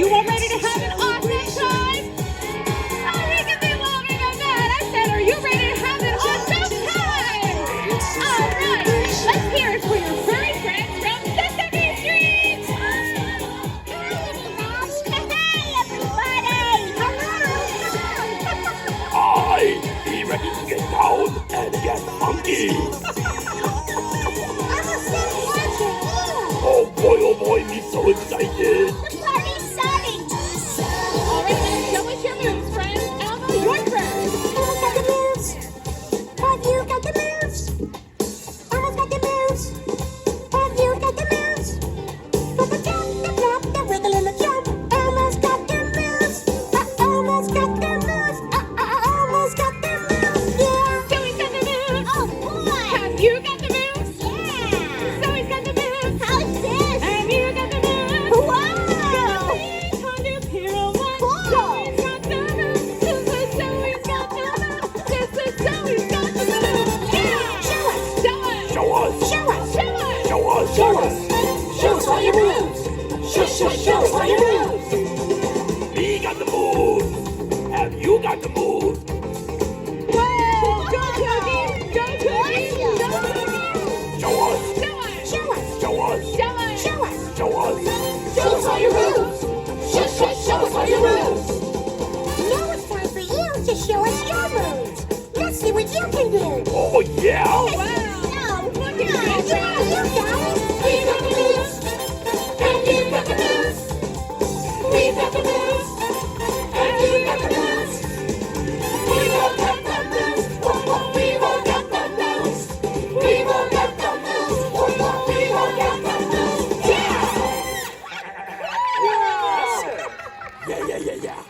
you all ready to have an awesome time? Oh, we can be louder than that. I said, are you ready to have an awesome time? All right, let's hear it for your furry friends from Sesame Street. Hi, be ready to get down and get funky. Oh boy, me so excited. The party's starting. All right, then show us your moves, friends. Elmo, your turn. Elmo's got the moves. Have you got the moves? Elmo's got the moves. Have you got the moves? For the jump, the flop, the wiggle, and the jump. Elmo's got the moves. Elmo's got the moves. Elmo's got the moves. Yeah. Zoe's got the moves. Oh boy. Have you got the moves? Yeah. Zoe's got the moves. How's this? Have you got the moves? Wow. Show us all your moves. Show us all your moves. We got the moves. Have you got the moves? Whoa! Go, Cookie! Go, Cookie! Go, Cookie! Show us. Show us! Show us. Show us. Show us! Show us. Show us. Show us all your moves. Show us all your moves. Now it's time for you to show us your moves. Let's see what you can do. Oh yeah. Wow! Look at You you! got it. We got the moves. And you got the moves. We got the moves. And you got the moves. We will get the moves. We will get the moves. We will get the moves. We will get the moves. Yeah.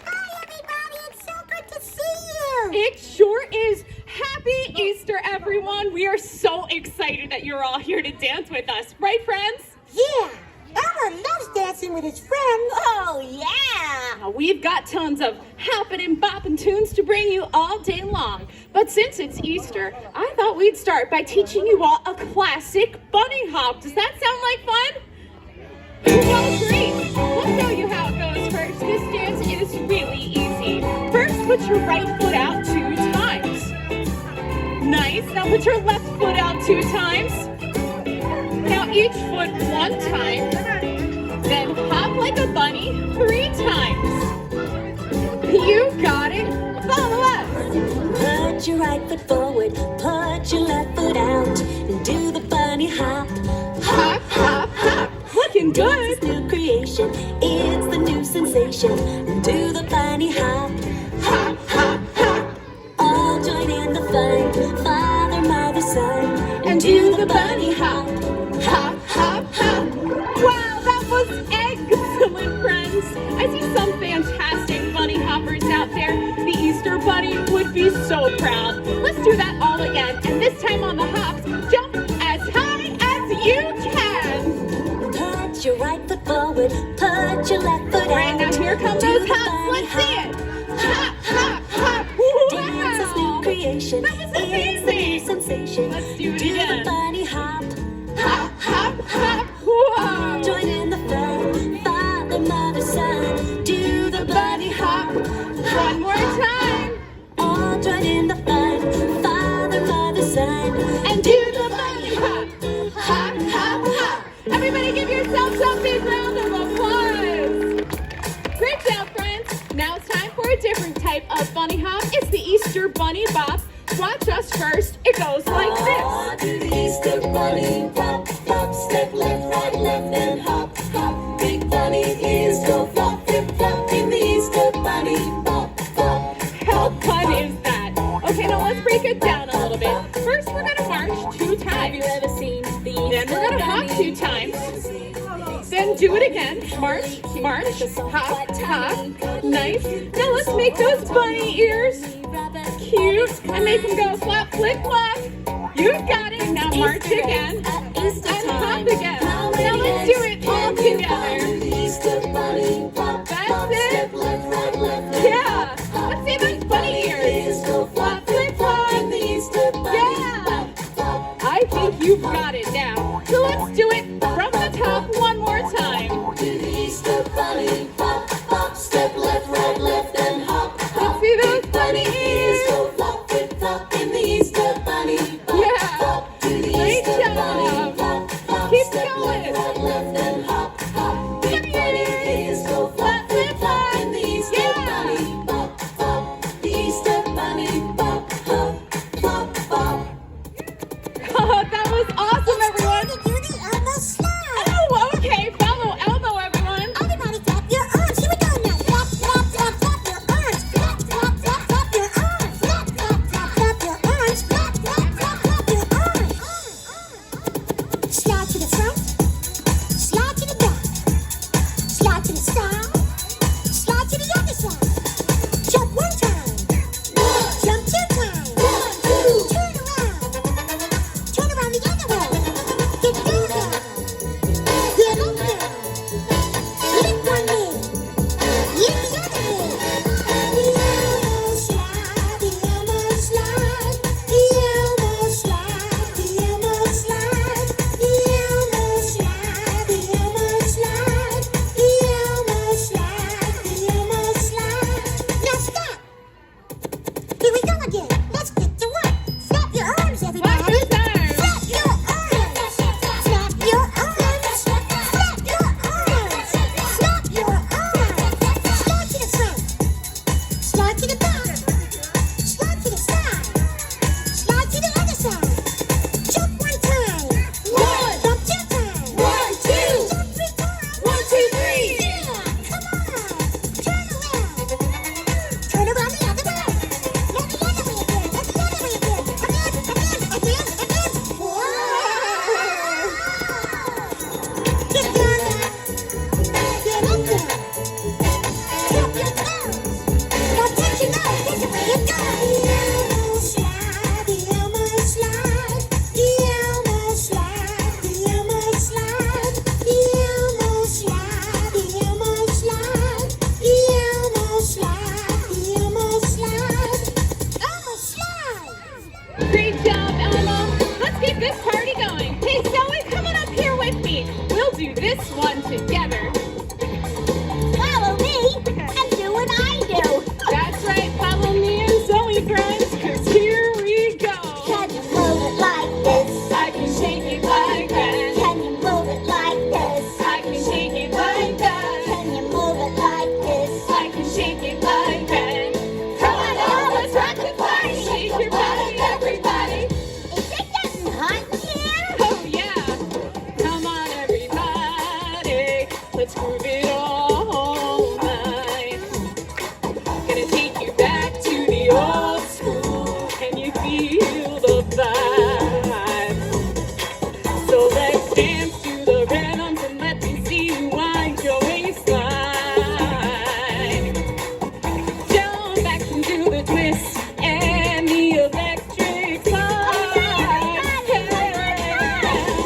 Hi, everybody. It's so good to see you. It sure is. Happy Easter, everyone. We are so excited that you're all here to dance with us. Right, friends? Yeah. Elmo loves dancing with his friends. Oh, yeah. Now, we've got tons of hopping and bopping tunes to bring you all day long. But since it's Easter, I thought we'd start by teaching you all a classic bunny hop. Does that sound like fun? Well, great. We'll show you how it goes first. This dance is really easy. First, put your right foot out 2 times. Nice. Now put your left foot out 2 times. Now each foot 1 time. Then hop like a bunny 3 times. You got it. Follow us. Put your right foot forward, put your left foot out, and do the bunny hop. Hop, hop, hop. Looking Dance good. is new creation, it's the new sensation. Do the bunny hop. Hop, hop, hop. All join in the fun, father, mother, son, And do the bunny hop. Hop, hop, hop. Wow, that was excellent, friends. I see some fantastic bunny hoppers out there. The Easter bunny would be so proud. Let's do that all again. And this time on the hops, jump as high as you can. Put your right foot forward, put your left foot All right, now out. here come do those the hops. bunny Let's see it. Hop, hop, hop. Dance is new Wow. creation, That was it's the new amazing. sensation. Let's do it Do again. the bunny hop. Hop, hop, hop. Whoa. Join in the fun, father, mother, son. Do the bunny hop. One more time. All join in the fun, father, mother, son. And do the bunny hop. Hop, hop, hop. Everybody give yourselves a big round of applause. Great job, friends. Now it's time for a different type of bunny hop. It's the Easter bunny bop. Watch us first. It goes like this. Do the Easter bunny pop, pop, step left, and hop, hop. Big bunny ears go flop, flip, flop in the Easter bunny pop, pop. How fun is that? Okay, now let's break it down a little bit. First, we're going to march 2 Have times. you ever seen the Then we're going to hop 2 times. Then do it again. March, march, hop, hop. Nice. Now let's make those bunny ears cute and make them go flap, flick, flap. You got it. Now march again At Easter and time. hop again. Now let's do it all together. Easter bunny pop, That's pop, it. step left, Yeah. Let's see those bunny ears. go Flap, flick, flop. in the Easter bunny Yeah. pop, pop. I think you've got it now. So let's do it from the top one more time. Do the Easter bunny pop, bunny ears go flop, flip, flop in the Easter bunny bop. Yeah. Flop to the Great Easter job. bunny flop, flop. Keep Step going. left, right, left, and hop, hop. Big bunny ears go flop, flip, flop in the Easter Yeah. bunny bop, bop. The Easter bunny bop, hop, bop, bop. Oh, that was awesome, everyone. To do the Elmo slide. Oh, okay. Follow Elmo, everyone. Everybody clap your arms. Here we go now. Clap, clap, clap, clap your arms. Clap, clap, clap, clap your arms. Clap, clap, clap, clap your arms. Clap, clap, clap, clap your arms. Slide to the front. Slide to the back. Slide to the side. Slide to the other side. Jump one time. Jump two times. Turn around. Turn around the other way. Get down now. Get up now. Lift one knee. Lift the other knee. The Elmo slide. The Elmo slide. The Elmo slide. The Elmo slide. The Elmo slide. The Elmo slide. The Elmo slide. The Elmo slide. Now stop. Here we go again. Let's get to work. Flap your arms, Clap everybody. your arms. Flap your arms. Flap your arms. Flap your arms. Flap your arms. Slide to the front. Slide to the back. Slide to the side. Slide to the other side. Jump one time. Jump two times. Jump three times. 1, 2, 3. Yeah, come on. Turn around. Turn around the other way. Now the other way again. And the other way again. Again. Whoa. Get down now. Get up now. Tap your toes. Now touch your nose. This is where you go. The Elmo slide. The Elmo slide. The Elmo slide. The Elmo slide. The Elmo slide. The Elmo slide. The Elmo slide. The Elmo slide. Elmo slide. Great job, Elmo. Let's keep this party going. Hey, Zoe, come on up here with me. We'll do this one together. Follow me and do what I do. That's right. Follow me and Zoe, friends, because here we go. Can you move it like this? I can shake it like that. Can you move it like this? I can shake it like that. Can you move it like this? I can shake it like that. Come on now, let's rock the party. Shake your body, everybody. Is it getting hot in here? Oh yeah. Come on, everybody. Let's groove it all night. Gonna take you back to the old school. Can you feel the vibe? So let's dance to the rhythms and let me see you wind your waistline. Jump back into the twist and the electric slide.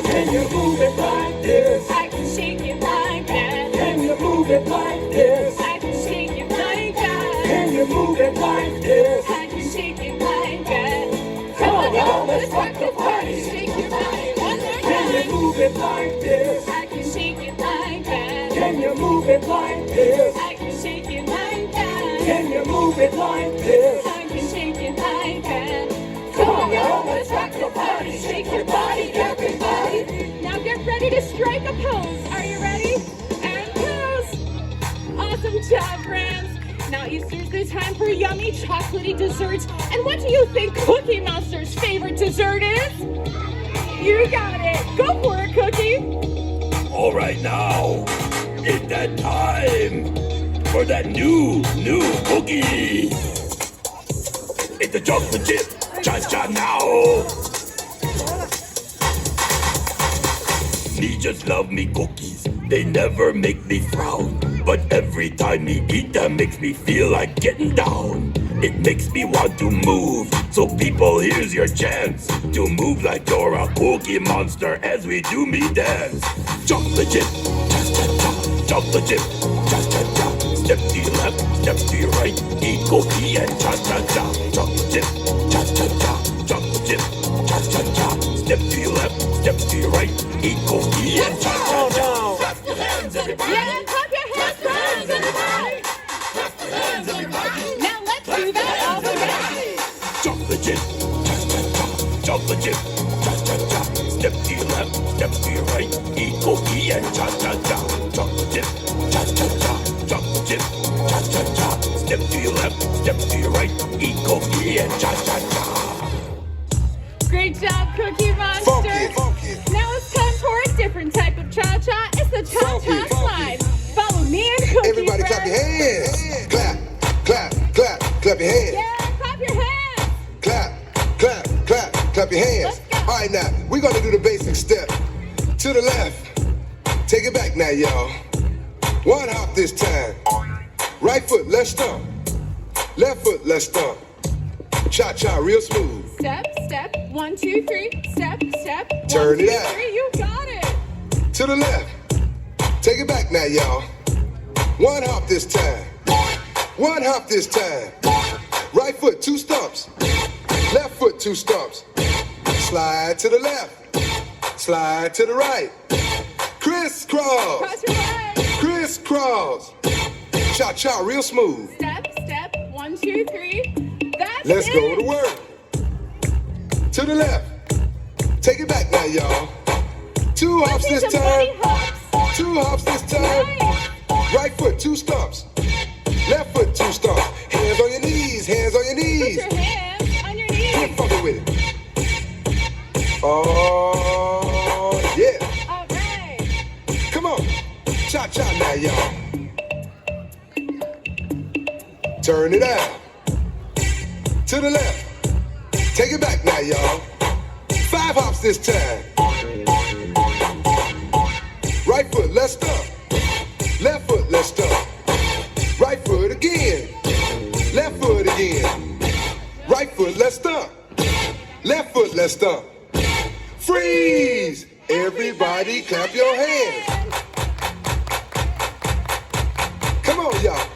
Can you move it like this? I can shake it like that. Can you move it like this? I can shake it like that. Can you move it like this? I can shake it like that. Come on, y'all, let's rock the party. Shake your body one more Can you time. move it like this? I can shake it like that. Can you move it like this? I can shake it like that. Can you move it like this? I can shake it like that. Come on, y'all, let's rock the party. Shake your body, everybody. Now get ready to strike a pose. Are you ready? And pose. Awesome job, friends. Now Easter's the time for yummy chocolatey desserts. And what do you think Cookie Monster's favorite dessert is? You got it. Go for it, Cookie. All right now, it's that time for that new cookie. It's a chocolate chip, cha-cha now. Me just love me cookies, they never make me frown. But every time me eat them makes me feel like getting down. It makes me want to move, so people here's your chance to move like you're a cookie monster as we do me dance. Chocolate chip, cha-cha-cha, chocolate chip, cha-cha-cha. Step to your left, step to your right, eat cookie and cha-cha-cha. Chocolate chip, cha-cha-cha, chocolate chip, cha-cha-cha. Step to your left, step to your right, eat cookie and cha-cha-cha. Clap your hands, everybody. Yeah, clap your hands, friends, everybody. Clap your hands, everybody. Now let's do that all together. dip, cha-cha-cha. Step to your left, step to your right, eat cookie and cha-cha-cha. Jump, dip, cha-cha-cha. Jump, dip, cha-cha-cha. Step to your left, step to your right, eat cookie and cha-cha-cha. Great job, Cookie Monster. Funky, funky. Now it's time for a different type of cha-cha. It's the cha-cha Funky, funky. slide. Follow me and Cookie. Everybody first. clap your hands. Clap, clap, clap, clap your hands. Yeah, clap your hands. Clap, clap, clap, clap your hands. Let's go. All right, now, we're gonna do the basic step. To the left. Take it back now, y'all. One hop this time. Right foot, let's stomp. Left foot, let's stomp. Cha-cha, real smooth. Step, step, 1, 2, 3. Step, step, 1, Turn 2, it out. 3. You got it. To the left. Take it back now, y'all. One hop this time. One hop this time. Right foot, 2 stumps. Left foot, 2 stumps. Slide to the left. Slide to the right. Crisscross. Cross your legs. Crisscross. Cha-cha, real smooth. Step, step, 1, 2, 3. That's Let's it. go to work. To the left. Take it back now, y'all. 2 hops Let's do this some bunny time. hops. 2 hops this time. Nice. Right foot, 2 stumps. Left foot, 2 stumps. Hands on your knees, hands on your Put knees. your hands on your Keep knees. fucking with it. Oh, yeah. All right. Come on. Cha-cha now, y'all. Turn it out. To the left. Take it back now, y'all. 5 hops this time. Right foot, let's stomp. Left foot, let's stomp. Right foot again. Left foot again. Right foot, let's stomp. Left foot, let's stomp. Freeze! Everybody clap your hands. Come on, y'all.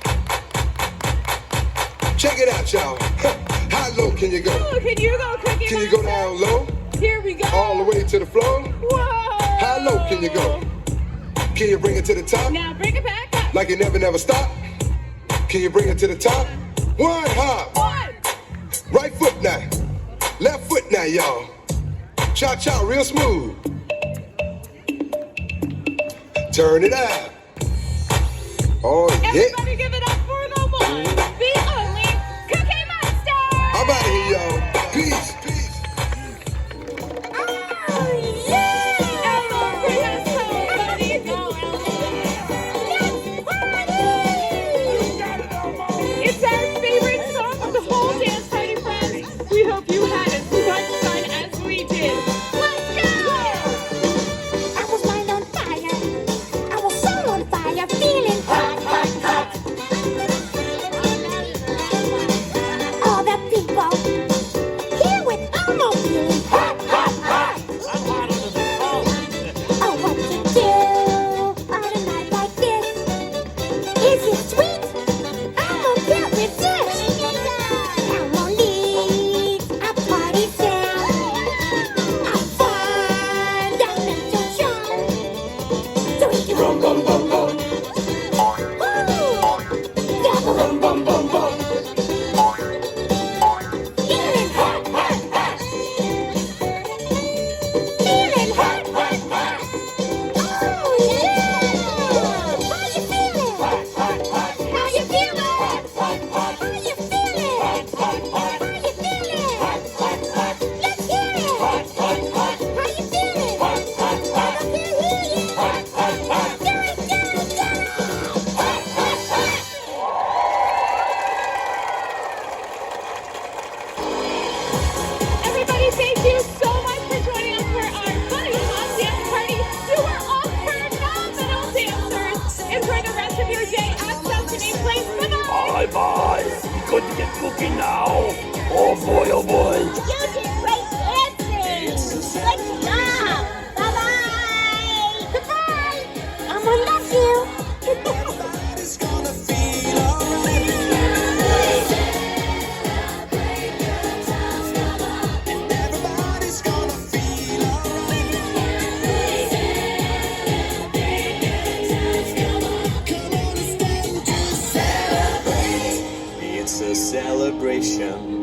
Check it out, y'all. How low can you go? Oh, can you go, Cookie Can you go Monster? down low? Here we go. All the way to the floor? Whoa. How low can you go? Can you bring it to the top? Now bring it back up. Like you never stop? Can you bring it to the top? 1 hop. 1. Right foot now. Left foot now, y'all. Cha-cha, real smooth. Turn it out. Oh, yeah. Everybody give it up for the one, the only Cookie Monster. I'm out of here, y'all. Peace. Peace. Elmo, bring us home, buddy. Go, Elmo. It's our favorite song of the whole dance party, friends. We hope you had as much fun as we did. Let's go! I was mind on fire. I was so on fire, feeling hot, hot, hot. All the people here with Elmo feeling hot, hot, hot. Oh, what to do on a night like this? Is it sweet? Elmo can't resist. Elmo leads a party sound. A fundamental charm. So we can boom, boom, boom, boom. Yeah, boom, boom, boom, boom. Feeling hot, hot, hot. Feeling hot, hot, hot. Oh, yeah. How you feeling? How you feeling? How you feeling? How you feeling? Let's hear it. How you feeling? I can't hear you. Do it, do it, do it. Everybody, thank you so much for joining us for our Bunny Hop Dance Party. You were all phenomenal dancers. Enjoy the rest of your day at Sesame Place. Bye-bye. Bye-bye. You couldn't get cooking now. Oh boy, oh boy. You did great dancing. Good job. Bye-bye. Goodbye. Elmo loves you. Everybody's gonna feel alright. And everybody's gonna feel alright. Come on, it's time to celebrate. It's a celebration.